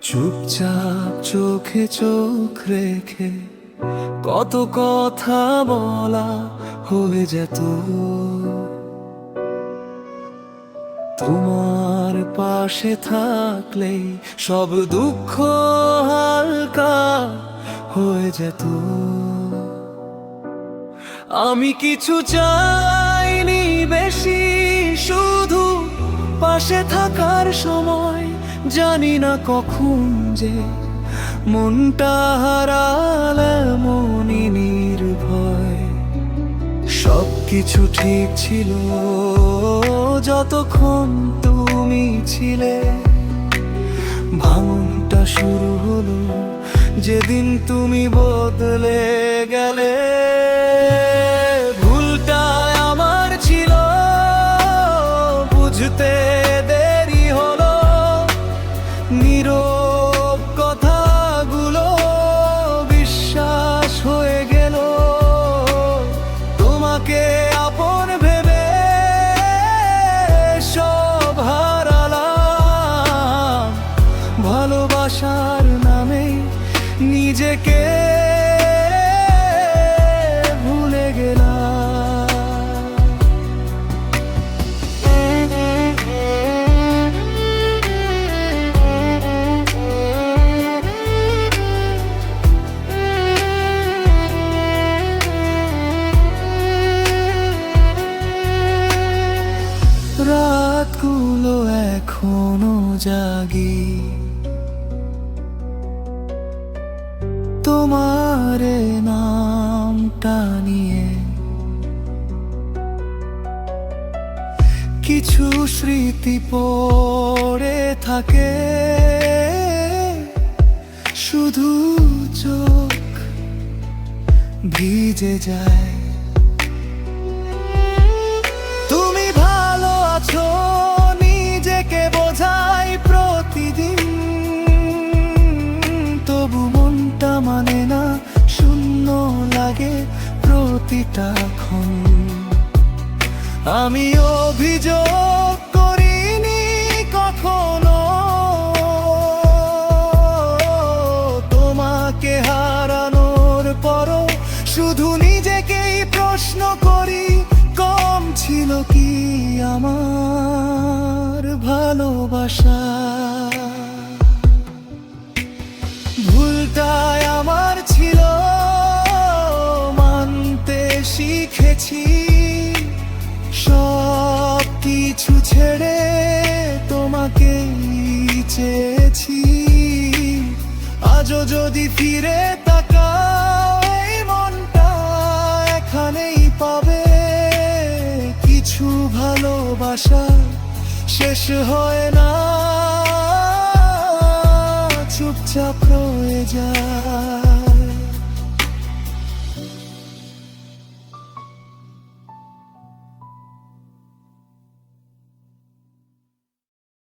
চুপচাপ চোখে চোখ রেখে কত কথা বলা হয়ে যেত, তোমার পাশে থাকলেই সব দুঃখ হালকা হয়ে যেত। আমি কিছু চাইনি বেশি, শুধু পাশে থাকার সময়, জানি না কখন যে মনটা হারালে মনি নির্ভয়। সবকিছু ঠিক ছিল যতক্ষণ তুমি ছিলে, ভাঙনটা শুরু হলো যেদিন তুমি বদলে গেলে। ভুলটা আমার ছিল বুঝতে দেরি হলো, নীরব কথাগুলো বিশ্বাস হয়ে গেল। তোমাকে আপন ভেবে সব হারালাম, ভালোবাসার নামে নিজেকে ভুলে গেলাম। রাতগুলো এখনো জাগি, তোমার নামটা নিয়ে। কিছু স্মৃতি পড়ে থাকে, শুধু চোখ ভিজে যায়। তুমি ভালো আছো নিজেকে বোঝাই প্রতিদিন, তবু মনটা মানে না, শূন্য লাগে প্রতিটা ক্ষণ। আমি অভিযোগ করিনি কখনো, তোমাকে হারানোর পরও শুধু নিজেকেই প্রশ্ন করি, কম ছিল কি আমার ভালোবাসা? ভুলটাই আমার ছিল মানতে শিখেছি, সব কিছু ছেড়ে তোমাকেই চেয়েছি। আজও যদি ফিরে তাকাও এই মনটা এখানেই পাবে, কিছু ভালোবাসা শেষ হয় না।